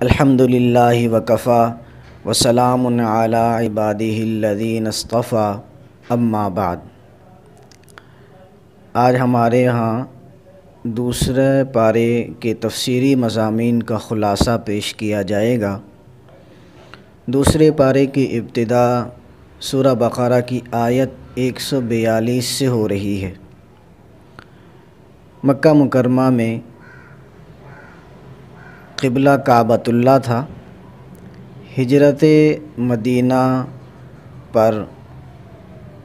الحمدللہ وکفا وسلام علی عبادہ الذین اصطفیٰ اما بعد۔ آج ہمارے ہاں دوسرے پارے کے تفسیری مضامین کا خلاصہ پیش کیا جائے گا۔ دوسرے پارے کی ابتدا سورہ بقرہ کی آیت 142 سے ہو رہی ہے۔ مکہ مکرمہ میں قبلہ کعبۃ اللہ تھا۔ ہجرت مدینہ پر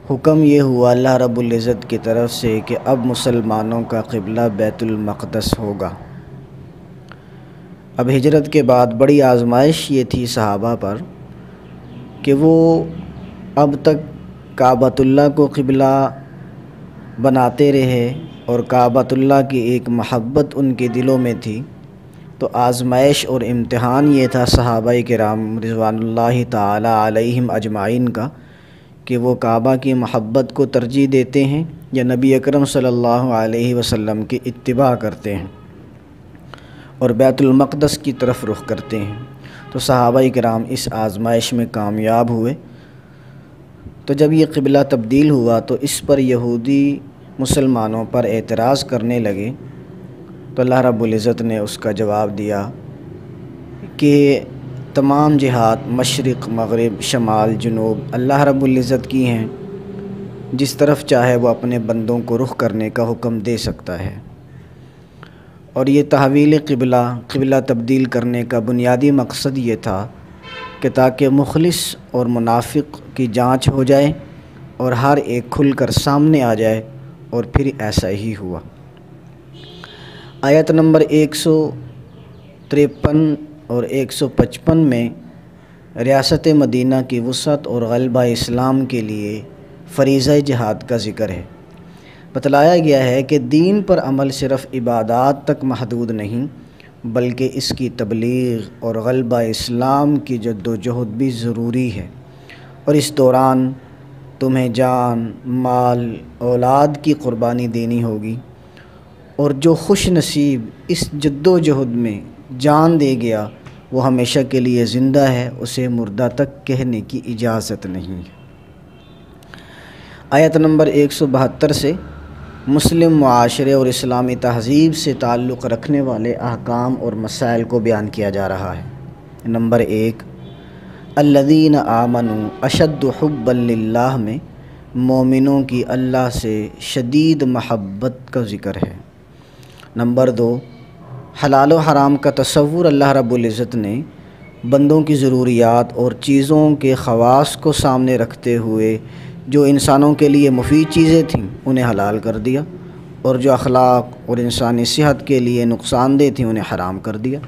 حکم یہ ہوا اللہ رب العزت کی طرف سے کہ اب مسلمانوں کا قبلہ بیت المقدس ہوگا۔ اب ہجرت کے بعد بڑی آزمائش یہ تھی صحابہ پر کہ وہ اب تک کعبۃ اللہ کو قبلہ بناتے رہے اور کعبۃ اللہ کی ایک محبت ان کے دلوں میں تھی۔ تو آزمائش اور امتحان یہ تھا صحابہ کرام رضوان اللہ تعالی علیہم اجمعین کا کہ وہ کعبہ کی محبت کو ترجیح دیتے ہیں یا نبی اکرم صلی اللہ علیہ وسلم کی اتباع کرتے ہیں اور بیت المقدس کی طرف رخ کرتے ہیں۔ تو صحابہ کرام اس آزمائش میں کامیاب ہوئے۔ تو جب یہ قبلہ تبدیل ہوا تو اس پر یہودی مسلمانوں پر اعتراض کرنے لگے، تو اللہ رب العزت نے اس کا جواب دیا کہ تمام جہات مشرق مغرب شمال جنوب اللہ رب العزت کی ہیں، جس طرف چاہے وہ اپنے بندوں کو رخ کرنے کا حکم دے سکتا ہے۔ اور یہ تحویل قبلہ تبدیل کرنے کا بنیادی مقصد یہ تھا کہ تاکہ مخلص اور منافق کی جانچ ہو جائے اور ہر ایک کھل کر سامنے آ جائے، اور پھر ایسا ہی ہوا۔ آیت نمبر 153 اور 155 میں ریاست مدینہ کی وسعت اور غلبہ اسلام کے لیے فریضہ جہاد کا ذکر ہے۔ بتلایا گیا ہے کہ دین پر عمل صرف عبادات تک محدود نہیں، بلکہ اس کی تبلیغ اور غلبہ اسلام کی جد و جہد بھی ضروری ہے، اور اس دوران تمہیں جان مال اولاد کی قربانی دینی ہوگی، اور جو خوش نصیب اس جد و جہد میں جان دے گیا وہ ہمیشہ کے لیے زندہ ہے، اسے مردہ تک کہنے کی اجازت نہیں ہے۔ آیت نمبر 172 سے مسلم معاشرے اور اسلامی تہذیب سے تعلق رکھنے والے احکام اور مسائل کو بیان کیا جا رہا ہے۔ نمبر 1، الذین آمنوا اشد حبا للہ میں مومنوں کی اللہ سے شدید محبت کا ذکر ہے۔ نمبر 2، حلال و حرام کا تصور اللہ رب العزت نے بندوں کی ضروریات اور چیزوں کے خواص کو سامنے رکھتے ہوئے جو انسانوں کے لیے مفید چیزیں تھیں انہیں حلال کر دیا، اور جو اخلاق اور انسانی صحت کے لیے نقصان دہ تھیں انہیں حرام کر دیا،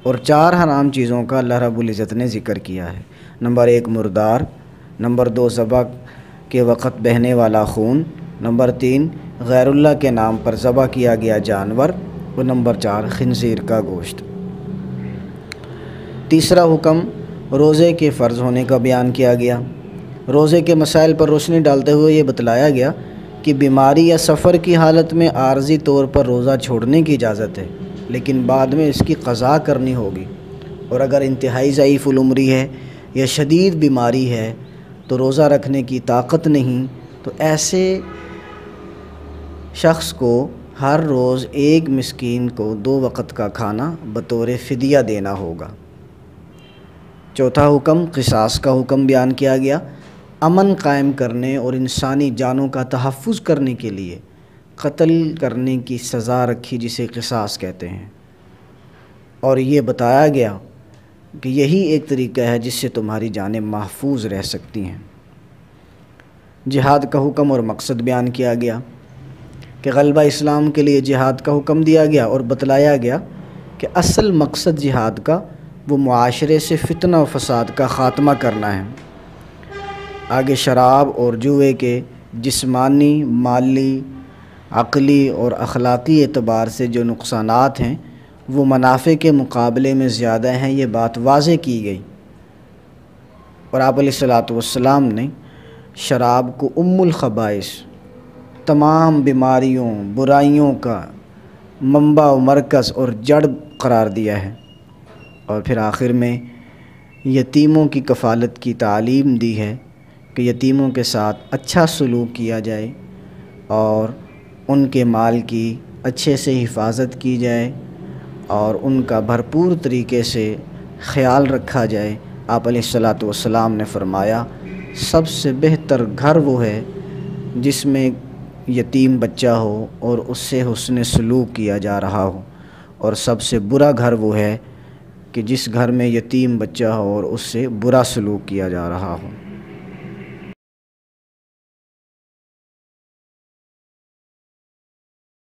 اور 4 حرام چیزوں کا اللہ رب العزت نے ذکر کیا ہے۔ نمبر 1، مردار۔ نمبر 2، ذبح کے وقت بہنے والا خون۔ نمبر 3، غیر اللہ کے نام پر ذبح کیا گیا جانور، اور نمبر 4، خنزیر کا گوشت۔ تیسرا حکم روزے کے فرض ہونے کا بیان کیا گیا۔ روزے کے مسائل پر روشنی ڈالتے ہوئے یہ بتلایا گیا کہ بیماری یا سفر کی حالت میں عارضی طور پر روزہ چھوڑنے کی اجازت ہے، لیکن بعد میں اس کی قضا کرنی ہوگی، اور اگر انتہائی ضعیف العمری ہے یا شدید بیماری ہے تو روزہ رکھنے کی طاقت نہیں، تو ایسے شخص کو ہر روز ایک مسکین کو 2 وقت کا کھانا بطور فدیہ دینا ہوگا۔ چوتھا حکم قصاص کا حکم بیان کیا گیا۔ امن قائم کرنے اور انسانی جانوں کا تحفظ کرنے کے لیے قتل کرنے کی سزا رکھی، جسے قصاص کہتے ہیں، اور یہ بتایا گیا کہ یہی ایک طریقہ ہے جس سے تمہاری جانیں محفوظ رہ سکتی ہیں۔ جہاد کا حکم اور مقصد بیان کیا گیا کہ غلبہ اسلام کے لیے جہاد کا حکم دیا گیا، اور بتلایا گیا کہ اصل مقصد جہاد کا وہ معاشرے سے فتنہ و فساد کا خاتمہ کرنا ہے۔ آگے شراب اور جوئے کے جسمانی، مالی، عقلی اور اخلاقی اعتبار سے جو نقصانات ہیں وہ منافع کے مقابلے میں زیادہ ہیں، یہ بات واضح کی گئی، اور آپ علیہ الصلوۃ والسلام نے شراب کو ام الخبائث، تمام بیماریوں برائیوں کا منبع و مرکز اور جڑ قرار دیا ہے۔ اور پھر آخر میں یتیموں کی کفالت کی تعلیم دی ہے کہ یتیموں کے ساتھ اچھا سلوک کیا جائے اور ان کے مال کی اچھے سے حفاظت کی جائے اور ان کا بھرپور طریقے سے خیال رکھا جائے۔ آپ علیہ الصلاۃ والسلام نے فرمایا سب سے بہتر گھر وہ ہے جس میں یتیم بچہ ہو اور اس سے حسن سلوک کیا جا رہا ہو، اور سب سے برا گھر وہ ہے کہ جس گھر میں یتیم بچہ ہو اور اس سے برا سلوک کیا جا رہا ہو۔